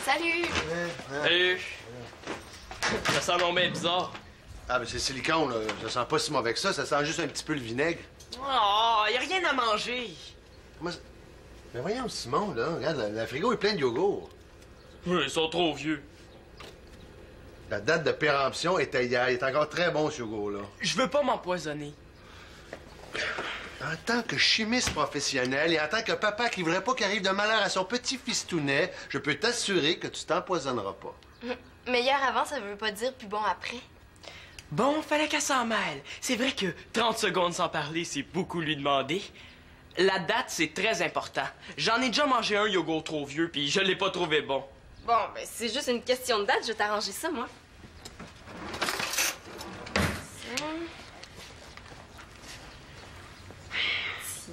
Salut! Salut! Ça sent non bien bizarre. Ah, ben c'est silicone, là. Ça sent pas si mauvais que ça sent juste un petit peu le vinaigre. Oh, y a rien à manger. Comment ça... Mais voyons, Simon, là, regarde, la frigo est pleine de yogourt. Ils sont trop vieux. La date de péremption était hier. Il est encore très bon, ce yogourt-là. Je veux pas m'empoisonner. En tant que chimiste professionnel et en tant que papa qui voudrait pas qu'il arrive de malheur à son petit fistounet, je peux t'assurer que tu t'empoisonneras pas. Meilleur avant, ça veut pas dire plus bon après. Bon, fallait qu'elle s'en mêle. C'est vrai que 30 secondes sans parler, c'est beaucoup lui demander. La date, c'est très important. J'en ai déjà mangé un yogourt trop vieux, puis je l'ai pas trouvé bon. Bon, ben c'est juste une question de date, je vais t'arranger ça, moi.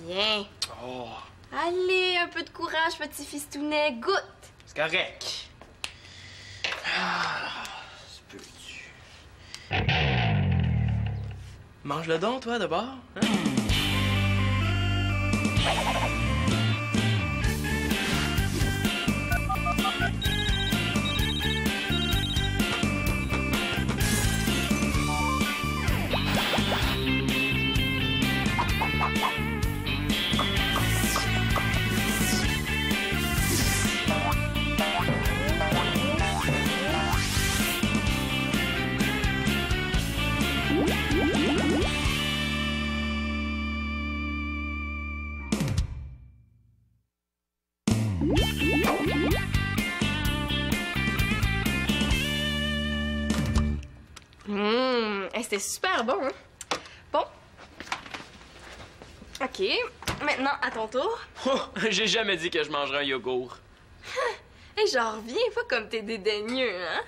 Tiens. Oh, Allez, un peu de courage, petit fistounet, goûte! c'est correct. Ah, c'est peux-tu. Mange le don, toi, d'abord. Hein? C'était super bon, hein? Bon. OK. Maintenant, à ton tour. Oh, j'ai jamais dit que je mangerais un yogourt. Hey, j'en reviens pas comme t'es dédaigneux, hein?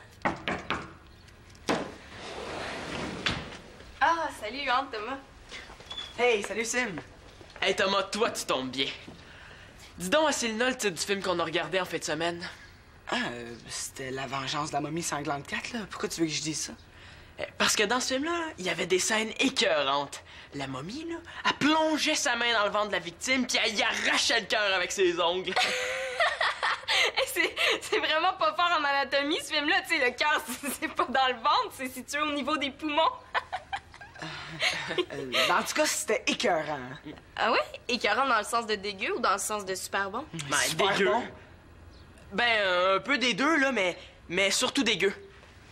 Ah, salut, hein, Thomas. Hey, salut Sim! Hey Thomas, toi tu tombes bien. Dis donc, c'est le titre du film qu'on a regardé en fin de semaine. Ah, c'était La vengeance de la momie sanglante 4, là. Pourquoi tu veux que je dise ça? Parce que dans ce film-là, il y avait des scènes écœurantes. La momie, là, elle plongeait sa main dans le ventre de la victime, puis elle y arrachait le cœur avec ses ongles. C'est vraiment pas fort en anatomie, ce film-là. Tu sais, le cœur, c'est pas dans le ventre, c'est situé au niveau des poumons. En tout cas, c'était écœurant. Ah ouais? Écœurant dans le sens de dégueu ou dans le sens de super bon? Ben, Super dégueu. bon. Ben, un peu des deux, là, mais surtout dégueu.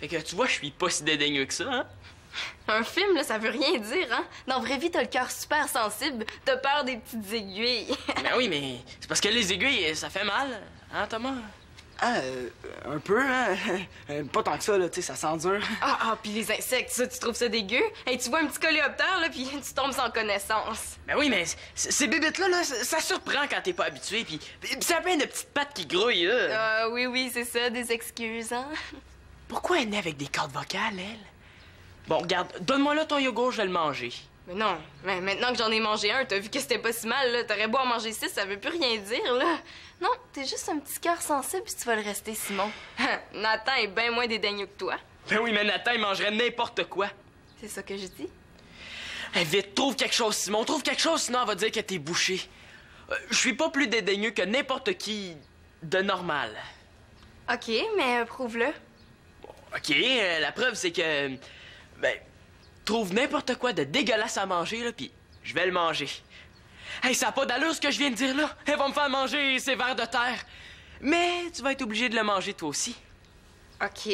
Fait que tu vois, je suis pas si dédaigneux que ça, hein? Un film, là, ça veut rien dire, hein? Dans la vraie vie, t'as le cœur super sensible, t'as peur des petites aiguilles. Ben oui, mais c'est parce que les aiguilles, ça fait mal, hein, Thomas? Ah, un peu, hein? Pas tant que ça, là, tu sais, ça sent dur. Puis les insectes, ça, tu trouves ça dégueu? Hey, tu vois un petit coléoptère, là, puis tu tombes sans connaissance. Ben oui, mais ces bébites-là, là, ça surprend quand t'es pas habitué, puis ça a plein de petites pattes qui grouillent, là. Oui, c'est ça, des excuses, hein? Pourquoi elle est née avec des cordes vocales, elle? Bon, regarde, donne-moi là ton yogourt, je vais le manger. Mais non, mais maintenant que j'en ai mangé un, t'as vu que c'était pas si mal, là. T'aurais beau en manger 6, ça veut plus rien dire, là. Non, t'es juste un petit cœur sensible, puis tu vas le rester, Simon. Nathan est bien moins dédaigneux que toi. Ben oui, mais Nathan, il mangerait n'importe quoi. C'est ça que je dis. Hey, vite, trouve quelque chose, Simon, trouve quelque chose, sinon elle va dire que t'es bouché. Je suis pas plus dédaigneux que n'importe qui de normal. OK, mais prouve-le. OK, la preuve, c'est que... Ben, trouve n'importe quoi de dégueulasse à manger, là, puis je vais le manger. Hey, ça a pas d'allure, ce que je viens de dire, là. Elle va me faire manger ces vers de terre. Mais tu vas être obligé de le manger, toi aussi. OK,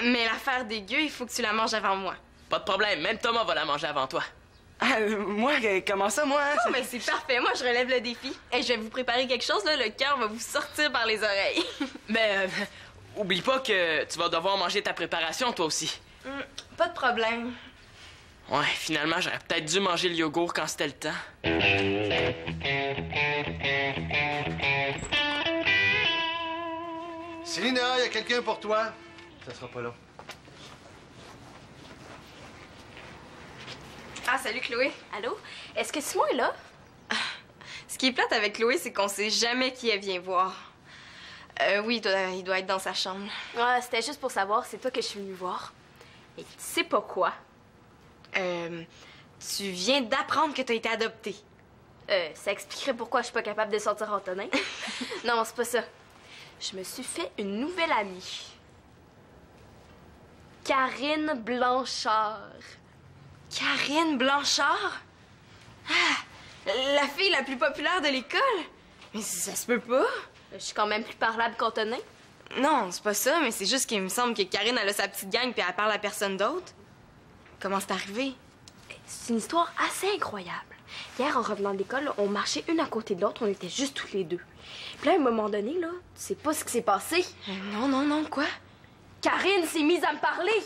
mais l'affaire dégueu, il faut que tu la manges avant moi. Pas de problème, même Thomas va la manger avant toi. Ah, moi, comment ça, moi? Oh, mais c'est parfait, moi, je relève le défi. Hey, je vais vous préparer quelque chose, là, le cœur va vous sortir par les oreilles. Mais oublie pas que tu vas devoir manger ta préparation, toi aussi. Pas de problème. Ouais, finalement, j'aurais peut-être dû manger le yogourt quand c'était le temps. Célina, il y a quelqu'un pour toi. Ça sera pas long. Ah, salut, Chloé. Allô? Est-ce que Simon est là? Ce qui est plate avec Chloé, c'est qu'on sait jamais qui elle vient voir. Oui, il doit être dans sa chambre. Ouais, c'était juste pour savoir, c'est toi que je suis venue voir. Et tu sais pas quoi? Tu viens d'apprendre que t'as été adoptée. Ça expliquerait pourquoi je suis pas capable de sortir Antonin. Non, c'est pas ça. Je me suis fait une nouvelle amie. Karine Blanchard. Karine Blanchard? Ah, la fille la plus populaire de l'école? Mais ça se peut pas. Je suis quand même plus parlable qu'Antonin. Non, c'est pas ça, mais c'est juste qu'il me semble que Karine, elle a sa petite gang puis elle parle à personne d'autre. Comment c'est arrivé? C'est une histoire assez incroyable. Hier, en revenant de l'école, on marchait une à côté de l'autre, on était juste toutes les deux. Puis là, à un moment donné, là, tu sais pas ce qui s'est passé. Non, quoi? Karine s'est mise à me parler.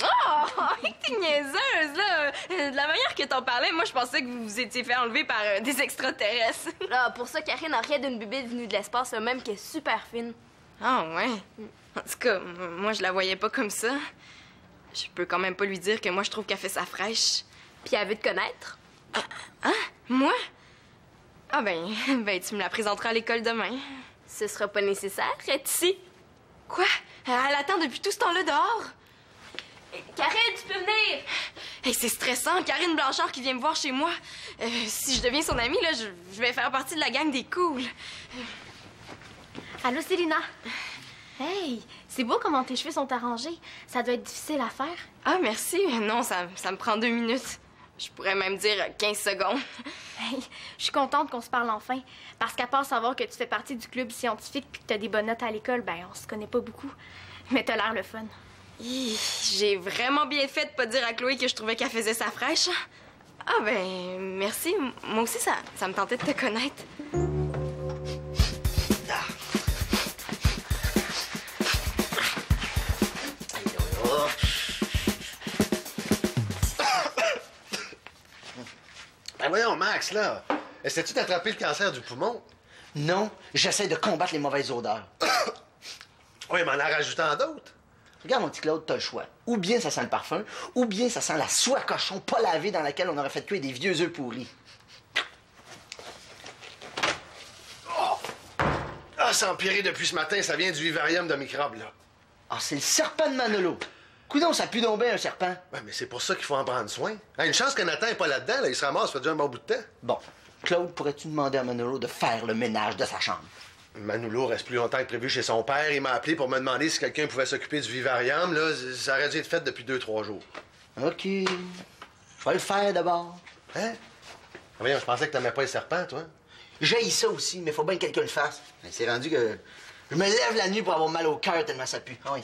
Oh, t'es niaiseuse, là! De la manière que t'en parlais, moi, je pensais que vous vous étiez fait enlever par des extraterrestres. Là, pour ça, Karine a rien d'une bébête venue de l'espace, même qui est super fine. Ah, ouais? En tout cas, moi, je la voyais pas comme ça. Je peux quand même pas lui dire que moi, je trouve qu'elle fait sa fraîche. Puis elle veut te connaître. Hein? Moi? Ah, ben, tu me la présenteras à l'école demain. Ce sera pas nécessaire, elle est ici. Quoi? Elle attend depuis tout ce temps-là dehors? Karine, tu peux venir! Hey, c'est stressant, Karine Blanchard qui vient me voir chez moi. Si je deviens son amie, là, je vais faire partie de la gang des cools. Allô, Célina? Hey, c'est beau comment tes cheveux sont arrangés. Ça doit être difficile à faire. Ah, merci. Non, ça me prend 2 minutes. Je pourrais même dire 15 secondes. Hey, je suis contente qu'on se parle enfin. Parce qu'à part savoir que tu fais partie du club scientifique puis que t'as des bonnes notes à l'école, ben on se connaît pas beaucoup. Mais t'as l'air le fun. J'ai vraiment bien fait de pas dire à Chloé que je trouvais qu'elle faisait sa fraîche. Ah, ben, merci. Moi aussi, ça me tentait de te connaître. Ben voyons, Max, là. Essaies-tu d'attraper le cancer du poumon? Non, j'essaie de combattre les mauvaises odeurs. Oui, mais en rajoutant d'autres. Regarde, mon petit Claude, t'as le choix. Ou bien ça sent le parfum, ou bien ça sent la soie cochon pas lavée dans laquelle on aurait fait cuire des vieux œufs pourris. Oh! Ah, c'est empiré depuis ce matin. Ça vient du vivarium de microbes, là. Ah, c'est le serpent de Manolo. Coudon, ça pue donc bien, un serpent. Ouais, mais c'est pour ça qu'il faut en prendre soin. Hein, une chance que Nathan n'est pas là-dedans, là. Il se ramasse, ça fait déjà un bon bout de temps. Bon, Claude, pourrais-tu demander à Manolo de faire le ménage de sa chambre? Manolo reste plus longtemps que prévu chez son père. Il m'a appelé pour me demander si quelqu'un pouvait s'occuper du vivarium. Là, ça aurait dû être fait depuis 2-3 jours. OK. Je vais le faire d'abord. Hein? Ah, voyons, je pensais que t'aimais pas les serpents, toi. J'haïs ça aussi, mais faut bien que quelqu'un le fasse. C'est rendu que je me lève la nuit pour avoir mal au cœur tellement ça pue. Ah oui.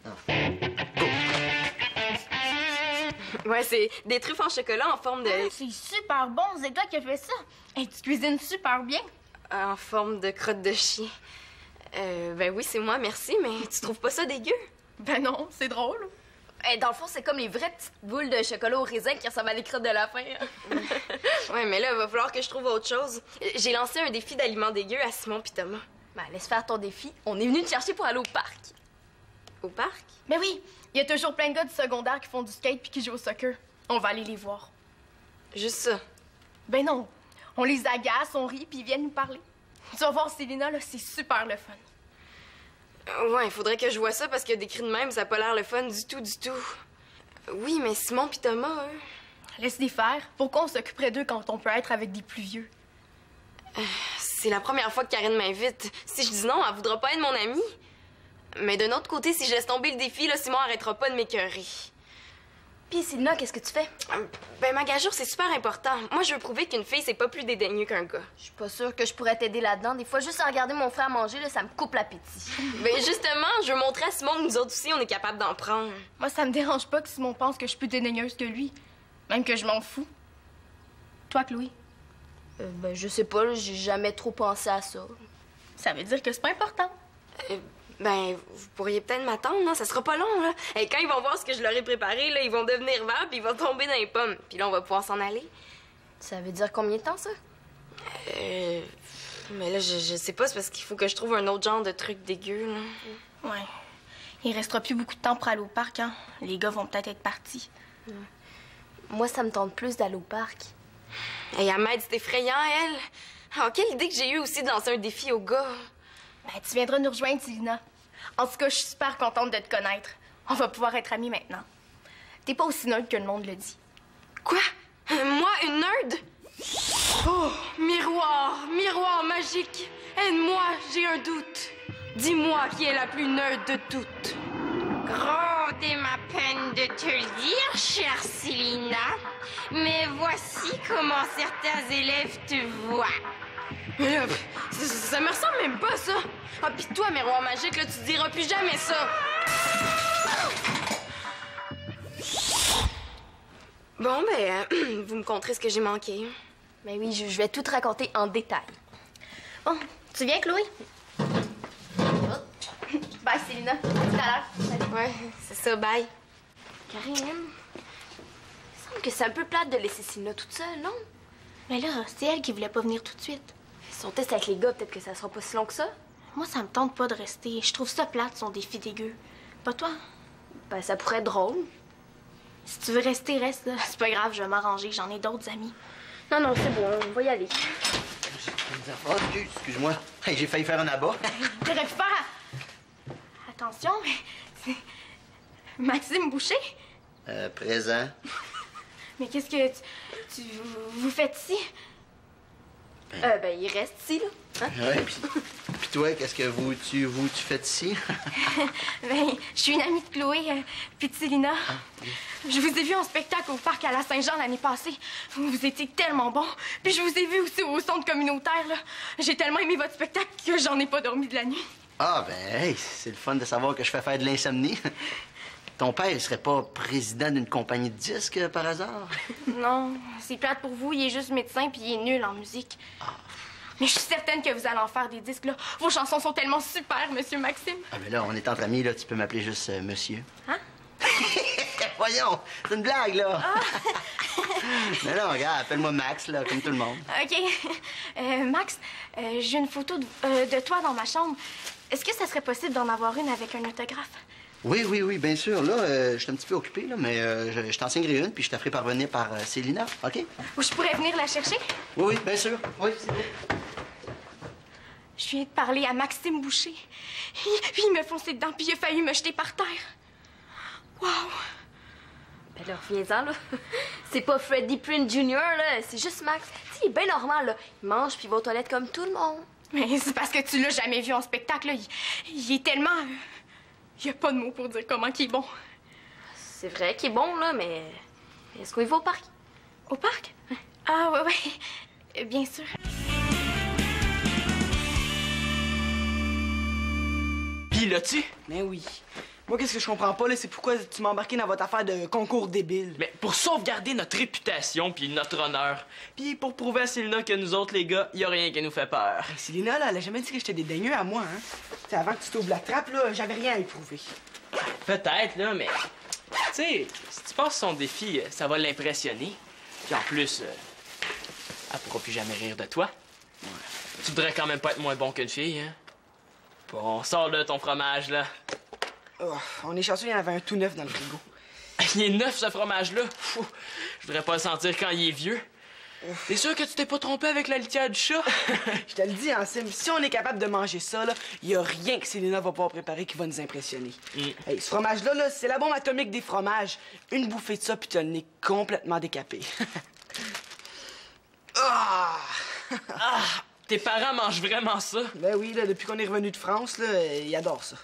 Ah. Ouais, c'est des truffes en chocolat en forme de... C'est super bon, c'est toi qui as fait ça. Hey, tu cuisines super bien. En forme de crotte de chien. Ben oui, c'est moi, merci, mais tu trouves pas ça dégueu? Ben non, c'est drôle. Dans le fond, c'est comme les vraies petites boules de chocolat au raisin qui ressemblent à des crottes de lapin. Ouais, mais là, il va falloir que je trouve autre chose. J'ai lancé un défi d'aliments dégueux à Simon pis Thomas. Ben, laisse faire ton défi. On est venu te chercher pour aller au parc. Au parc? Mais oui, il y a toujours plein de gars du secondaire qui font du skate puis qui jouent au soccer. On va aller les voir. Juste ça. Ben non, on les agace, on rit puis ils viennent nous parler. Tu vas voir, Célina, là, c'est super le fun. Ouais, il faudrait que je vois ça parce que décrit de même, ça a pas l'air le fun du tout, du tout. Oui, mais Simon pis Thomas, eux... Laisse-les faire. Pourquoi on s'occuperait d'eux quand on peut être avec des plus vieux? C'est la première fois que Karine m'invite. Si je dis non, elle voudra pas être mon amie. Mais d'un autre côté, si je laisse tomber le défi, là, Simon arrêtera pas de m'écœurer. Puis, Célina, qu'est-ce que tu fais? Ben, ma gageure, c'est super important. Moi, je veux prouver qu'une fille, c'est pas plus dédaigneux qu'un gars. Je suis pas sûre que je pourrais t'aider là-dedans. Des fois, juste à regarder mon frère manger, là, ça me coupe l'appétit. Ben, justement, je veux montrer à Simon que nous autres aussi, on est capable d'en prendre. Moi, ça me dérange pas que Simon pense que je suis plus dédaigneuse que lui. Même que je m'en fous. Toi, Chloé? Ben, je sais pas, là, j'ai jamais trop pensé à ça. Ça veut dire que c'est pas important. Ben, vous pourriez peut-être m'attendre, non? Ça sera pas long, là. Et quand ils vont voir ce que je leur ai préparé, là, ils vont devenir verts puis ils vont tomber dans les pommes. Puis là, on va pouvoir s'en aller. Ça veut dire combien de temps, ça? Mais là, je sais pas, c'est parce qu'il faut que je trouve un autre genre de truc dégueu, là. Ouais. Il restera plus beaucoup de temps pour aller au parc, hein? Les gars vont peut-être être partis. Ouais. Moi, ça me tente plus d'aller au parc. Hey, Ahmed, c'est effrayant, elle. Oh, quelle idée que j'ai eue aussi de lancer un défi aux gars. Ben, tu viendras nous rejoindre, Célina. En tout cas, je suis super contente de te connaître. On va pouvoir être amis maintenant. T'es pas aussi neutre que le monde le dit. Quoi? Moi, une nerd? Oh, miroir, miroir magique. Aide-moi, j'ai un doute. Dis-moi qui est la plus neutre de toutes. Grande est ma peine de te le dire, chère Célina, mais voici comment certains élèves te voient. Mais là, ça me ressemble même pas, ça. Ah, pis toi, miroir magique, là, tu diras plus jamais ça. Bon, ben, vous me conterez ce que j'ai manqué. Ben oui, je vais tout te raconter en détail. Bon, tu viens, Chloé? Bye, Célina. À tout à l'heure. Ouais, c'est ça, bye. Karine, il me semble que c'est un peu plate de laisser Célina toute seule, non? Mais là, c'est elle qui voulait pas venir tout de suite. Son test avec les gars, peut-être que ça sera pas si long que ça. Moi, ça me tente pas de rester. Je trouve ça plate, son défi dégueu. Pas toi? Ben, ça pourrait être drôle. Si tu veux rester, reste, là. C'est pas grave, je vais m'arranger. J'en ai d'autres amis. Non, non, c'est bon, on va y aller. Oh, excuse-moi. Hey, j'ai failli faire un abat. T'aurais pu faire... Attention, mais c'est... Maxime Boucher? Présent. Mais qu'est-ce que vous faites ici? Ben, il reste ici, là. Hein? Ouais, puis toi, qu'est-ce que tu fais ici? Ben, je suis une amie de Chloé, puis de Célina. Je vous ai vu en spectacle au parc à la Saint-Jean l'année passée. Vous étiez tellement bon. Puis je vous ai vu aussi au centre communautaire, là. J'ai tellement aimé votre spectacle que j'en ai pas dormi de la nuit. Ah, ben, hey, c'est le fun de savoir que je fais faire de l'insomnie. Ton père, il serait pas président d'une compagnie de disques, par hasard? Non, c'est plate pour vous. Il est juste médecin, puis il est nul en musique. Mais je suis certaine que vous allez en faire des disques, là. Vos chansons sont tellement super, Monsieur Maxime. Ah, ben là, on est entre amis, là. Tu peux m'appeler juste monsieur. Hein? Voyons, c'est une blague, là. Mais non, regarde, appelle-moi Max, là, comme tout le monde. OK. Max, j'ai une photo de toi dans ma chambre. Est-ce que ça serait possible d'en avoir une avec un autographe? Oui, bien sûr. Là, je suis un petit peu occupé, là, mais je t'en signerai une, puis je te ferai parvenir par Célina, OK? Ou je pourrais venir la chercher? Oui, bien sûr. Oui, c'est bon. Je viens de parler à Maxime Boucher. Il me fonçait dedans, puis il a failli me jeter par terre. Wow! Ben là, reviens-en, là. C'est pas Freddie Prinze Jr., là. C'est juste Max. Tu sais, il est bien normal, là. Il mange puis il va aux toilettes comme tout le monde. Mais c'est parce que tu l'as jamais vu en spectacle, là. Il est tellement... Il y a pas de mots pour dire comment il est bon. C'est vrai qu'il est bon, là, mais... Est-ce qu'on y va au parc? Au parc? Ah, ouais. Bien sûr. Pis là-tu? Mais oui. Moi, qu'est-ce que je comprends pas, là, c'est pourquoi tu m'as embarqué dans votre affaire de concours débile. Mais pour sauvegarder notre réputation puis notre honneur. Puis pour prouver à Célina que nous autres, les gars, y a rien qui nous fait peur. Hey, Célina, là, elle a jamais dit que j'étais dédaigneux à moi, hein. T'sais, avant que tu t'ouvres la trappe, là, j'avais rien à y prouver. Peut-être, là, mais... Tu sais, si tu passes son défi, ça va l'impressionner. Puis en plus, elle pourra plus jamais rire de toi. Ouais. Tu voudrais quand même pas être moins bon qu'une fille, hein? Bon, sors de ton fromage, là. Oh, on est chanceux, il y en avait un tout neuf dans le frigo. Il est neuf, ce fromage-là. Je voudrais pas le sentir quand il est vieux. T'es sûr que tu t'es pas trompé avec la litière du chat? Je te le dis, Ansim, si on est capable de manger ça, là, y a rien que Célina va pouvoir préparer qui va nous impressionner. Hey, ce fromage-là, là, c'est la bombe atomique des fromages. Une bouffée de ça, puis t'as le nez complètement décapé. Tes parents mangent vraiment ça? Ben oui, là, depuis qu'on est revenu de France, là, ils adorent ça.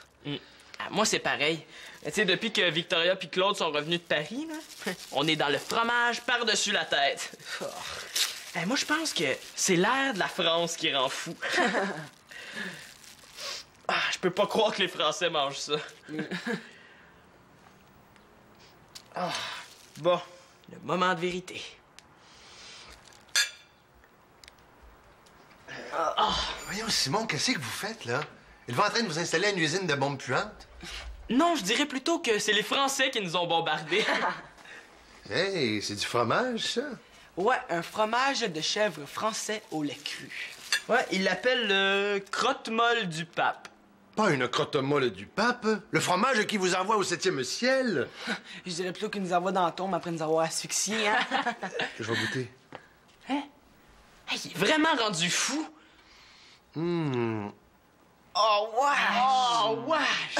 Moi, c'est pareil. Tu sais, depuis que Victoria puis Claude sont revenus de Paris, là, on est dans le fromage par-dessus la tête. Moi, je pense que c'est l'air de la France qui rend fou. Je peux pas croire que les Français mangent ça. Bon, le moment de vérité. Voyons, Simon, qu'est-ce que vous faites, là? Il va en train de vous installer une usine de bombes puantes? Non, je dirais plutôt que c'est les Français qui nous ont bombardés. Hey, c'est du fromage, ça? Ouais, un fromage de chèvre français au lait cru. Ouais, ils l'appellent le crotte-molle du pape. Pas une crotte molle du pape. Le fromage qui vous envoie au 7e ciel. Je dirais plutôt qu'il nous envoie dans la tombe après nous avoir asphyxiés, hein? Je vais goûter. Hein? Hey, il est vraiment rendu fou. Oh, wesh! Oh, wesh!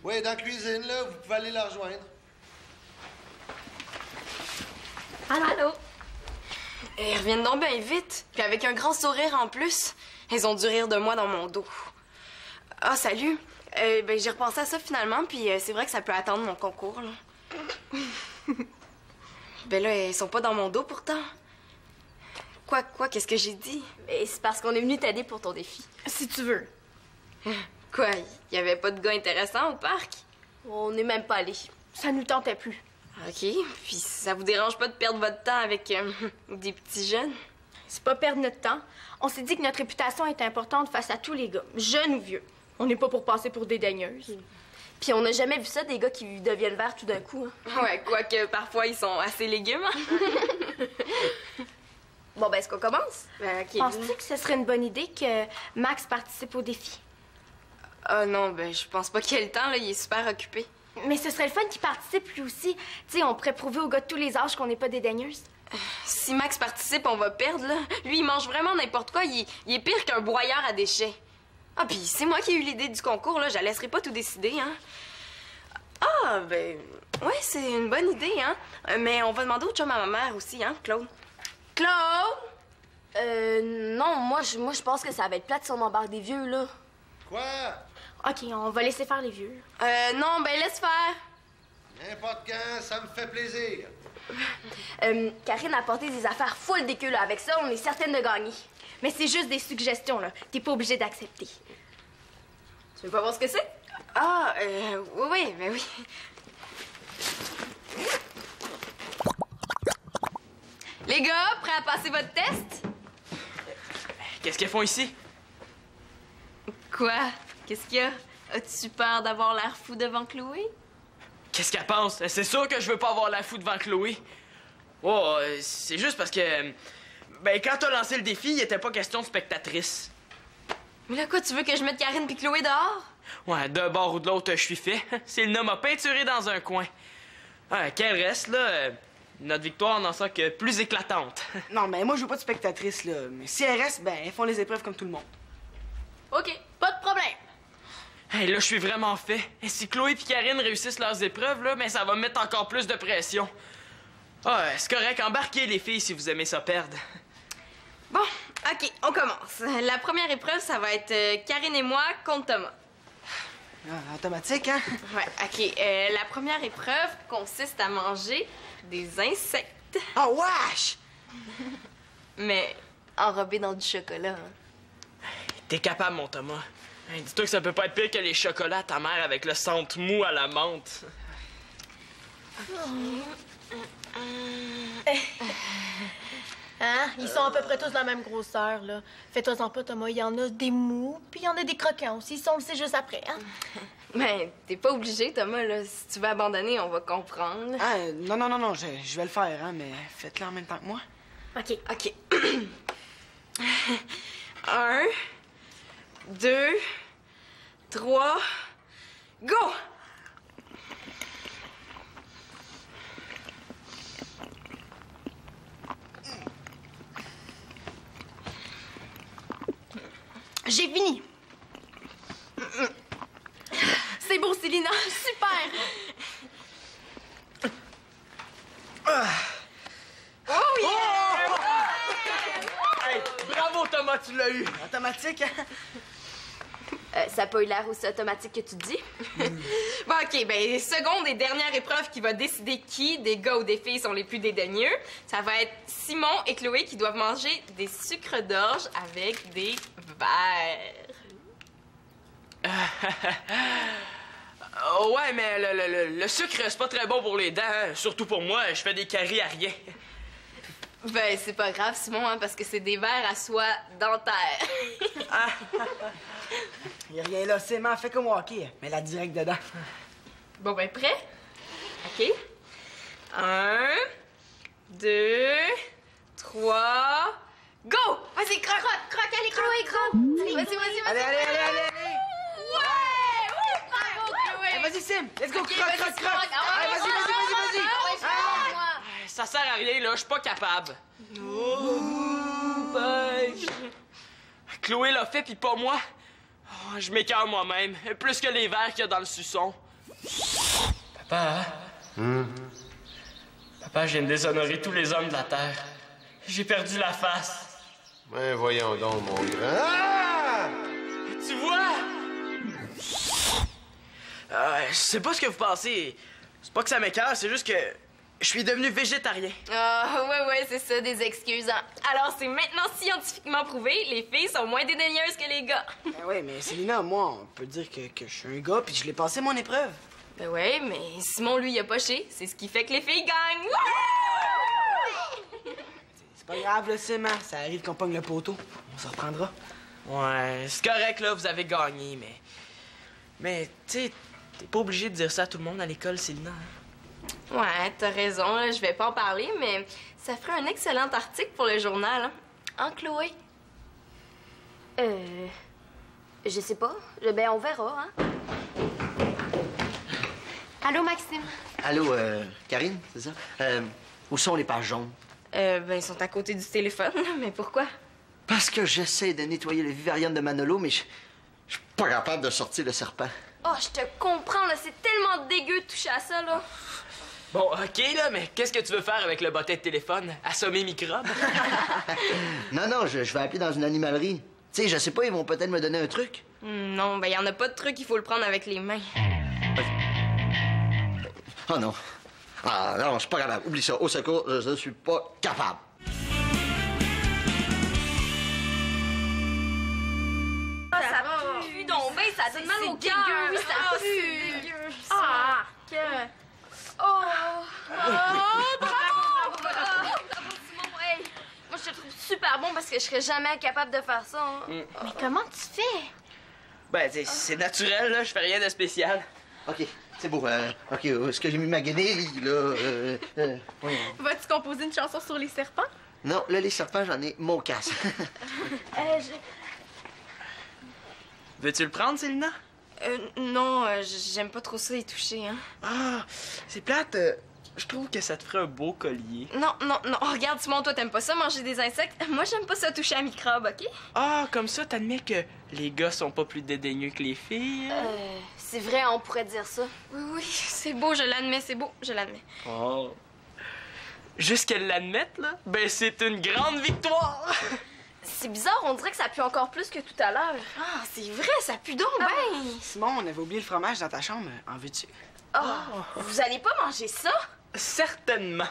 Oui, dans la cuisine, là, vous pouvez aller la rejoindre. Allô? Ils reviennent donc bien vite, puis avec un grand sourire en plus. Ils ont dû rire de moi dans mon dos. Ah, salut. Ben, j'ai repensé à ça finalement, puis c'est vrai que ça peut attendre mon concours, là. Ben là, ils sont pas dans mon dos pourtant. Quoi, qu'est-ce que j'ai dit? Mais c'est parce qu'on est venu t'aider pour ton défi. Si tu veux. Quoi, y avait pas de gars intéressants au parc? On n'est même pas allé. Ça nous tentait plus. OK, puis ça vous dérange pas de perdre votre temps avec des petits jeunes? C'est pas perdre notre temps. On s'est dit que notre réputation est importante face à tous les gars, jeunes ou vieux. On n'est pas pour passer pour des daigneuses. Puis on n'a jamais vu ça, des gars qui deviennent verts tout d'un coup. Hein. Ouais, quoique parfois ils sont assez légumes. Bon, ben, est-ce qu'on commence? OK. Penses-tu que ce serait une bonne idée que Max participe au défi? Ah non, ben je pense pas qu'il ait le temps, là, il est super occupé. Mais ce serait le fun qu'il participe lui aussi. Tu sais, on pourrait prouver aux gars de tous les âges qu'on n'est pas des daigneuses. Si Max participe, on va perdre, là. Lui, il mange vraiment n'importe quoi, il est pire qu'un broyeur à déchets. Ah, puis c'est moi qui ai eu l'idée du concours, là, je la laisserai pas tout décider, hein. Ah, ben, ouais, c'est une bonne idée, hein. Mais on va demander au chum à ma mère aussi, hein, Claude. Claude! Non, moi, je pense que ça va être plate si on embarque des vieux, là. Quoi? OK, on va laisser faire les vieux. Non, ben laisse faire. N'importe quand, ça me fait plaisir. Karine a apporté des affaires full d'équeux, là. Avec ça, on est certaine de gagner. Mais c'est juste des suggestions, là. T'es pas obligé d'accepter. Tu veux pas voir ce que c'est? Ah, oui, ben oui. Les gars, prêts à passer votre test? Qu'est-ce qu'ils font ici? Quoi? Qu'est-ce qu'il y a? As-tu peur d'avoir l'air fou devant Chloé? Qu'est-ce qu'elle pense? C'est sûr que je veux pas avoir la fou devant Chloé. Oh, c'est juste parce que... Ben, quand t'as lancé le défi, il était pas question de spectatrice. Mais là, quoi, tu veux que je mette Karine puis Chloé dehors? Ouais, d'un bord ou de l'autre, je suis fait. Célina m'a peinturé dans un coin. Ah, qu'elle reste, là, notre victoire n'en sort que plus éclatante. Non, mais moi, je veux pas de spectatrice, là. Mais si elles restent, ben, elles font les épreuves comme tout le monde. OK, pas de problème. Hey, là, je suis vraiment fait. Et si Chloé et Karine réussissent leurs épreuves, là, ben, ça va mettre encore plus de pression. Ah, c'est correct, embarquez les filles si vous aimez ça perdre. Bon, OK, on commence. La première épreuve, ça va être Karine et moi contre Thomas. Ah, automatique, hein? Ouais, OK. La première épreuve consiste à manger des insectes. Ah, wesh! Mais enrobés dans du chocolat. Hein. T'es capable, mon Thomas. Hey, dis-toi que ça peut pas être pire que les chocolats à ta mère avec le centre mou à la menthe. Hein? Ils sont à peu près tous de la même grosseur, là. Fais-toi-en pas, Thomas. Il y en a des mous, puis il y en a des croquants aussi. On le sait juste après, hein? Mais t'es pas obligé, Thomas, là. Si tu veux abandonner, on va comprendre. Ah, non, je vais le faire, hein, mais faites-le en même temps que moi. OK. OK. 1, 2, 3, go! J'ai fini. C'est beau, Célina. Super. Oh yeah! Hey, bravo, Thomas, tu l'as eu. Automatique, hein? Ça a pas eu l'air aussi automatique que tu dis. Bon, OK, ben, seconde et dernière épreuve qui va décider qui, des gars ou des filles, sont les plus dédaigneux. Ça va être Simon et Chloé qui doivent manger des sucres d'orge avec des verres. Ouais, mais le sucre, c'est pas très bon pour les dents. Hein. Surtout pour moi, je fais des caries à rien. Ben, c'est pas grave, Simon, hein, parce que c'est des verres à soie dentaire. Y a rien là, c'est fait comme au hockey, mais la direct dedans. Bon, ben, prêt? OK. 1, 2, 3, go! Vas-y, croque! Croque, allez, Chloé, croque. Vas-y. Allez! Ouais! Ouais, bravo, Chloé! Hey, vas-y, Sim! Let's go, Ok, croque! vas-y, croque. Allez, vas-y! Ça sert à rien, là, je suis pas capable. Chloé l'a fait, pis pas moi. Oh, je m'écœure moi-même, plus que les verres qu'il y a dans le suçon. Papa, Papa, je viens de déshonorer tous les hommes de la Terre. J'ai perdu la face. Ben, voyons donc, mon grand. Ah! Tu vois? Je sais pas ce que vous pensez. C'est pas que ça m'écoeure, c'est juste que je suis devenu végétarien. Ah, ouais, c'est ça, des excuses. Hein. Alors, c'est maintenant scientifiquement prouvé, les filles sont moins dédaigneuses que les gars. Ben ouais, mais Célina, moi, on peut dire que je suis un gars, puis je l'ai passé mon épreuve. Ben ouais, mais Simon, lui, il a poché. C'est ce qui fait que les filles gagnent. C'est pas grave, le Sim, hein. Ça arrive qu'on pogne le poteau. On se reprendra. Ouais, c'est correct, là, vous avez gagné, mais... Mais, tu sais, t'es pas obligé de dire ça à tout le monde à l'école, Célina. Hein? Ouais, t'as raison, là, je vais pas en parler, mais ça ferait un excellent article pour le journal, hein? Hein, Chloé? Je sais pas. Ben, on verra, hein. Allô, Maxime? Allô, Karine, c'est ça? Où sont les pages jaunes? Ben, ils sont à côté du téléphone, mais pourquoi? Parce que j'essaie de nettoyer le vivarium de Manolo, mais je suis pas capable de sortir le serpent. Oh, je te comprends, là, c'est tellement dégueu de toucher à ça, là. Bon, OK, là, mais qu'est-ce que tu veux faire avec le bottin de téléphone? Assommer microbes? Non, je vais appeler dans une animalerie. Tu sais, je sais pas, ils vont peut-être me donner un truc. Non, ben, y en a pas de truc, il faut le prendre avec les mains. Oh non. Ah non, je suis pas capable. Oublie ça. Au secours, je suis pas capable. Ça pue donc ben, ça donne mal au cœur. Oui, ça pue. C'est dégueu. Ah! Oh! Moi, je te trouve super bon parce que je serais jamais capable de faire ça. Hein. Mais comment tu fais? Ben, c'est naturel, là, je fais rien de spécial. OK, c'est beau. OK, est-ce que j'ai mis ma guenille, là? Voyons. Vas-tu composer une chanson sur les serpents? Non, là, les serpents, j'en ai mon casse. Veux-tu le prendre, Célina? Non, j'aime pas trop ça y toucher, hein. Ah, c'est plate. Je trouve que ça te ferait un beau collier. Non. Oh, regarde, Simon, toi, t'aimes pas ça, manger des insectes? Moi, j'aime pas ça toucher à microbes, OK? Ah, comme ça, t'admets que les gars sont pas plus dédaigneux que les filles? C'est vrai, on pourrait dire ça. Oui, c'est beau, je l'admets, c'est beau, je l'admets. Oh. Juste qu'elle l'admette, là, ben c'est une grande victoire! C'est bizarre, on dirait que ça pue encore plus que tout à l'heure. Ah, c'est vrai, ça pue donc ben! Simon, on avait oublié le fromage dans ta chambre. En veux-tu? Oh, vous allez pas manger ça? Certainement.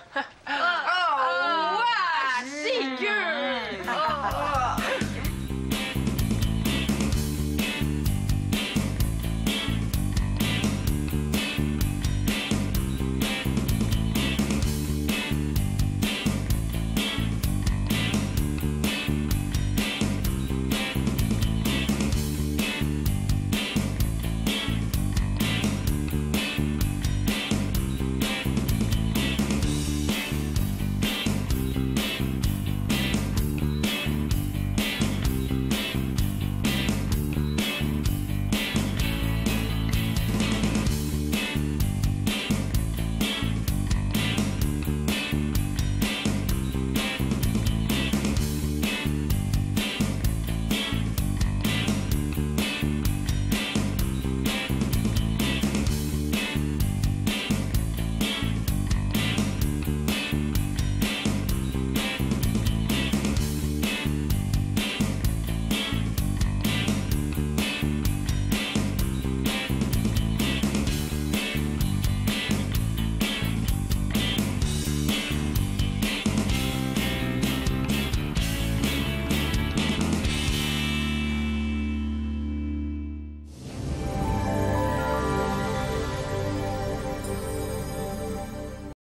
Oh, ouais, dégueu! Oh.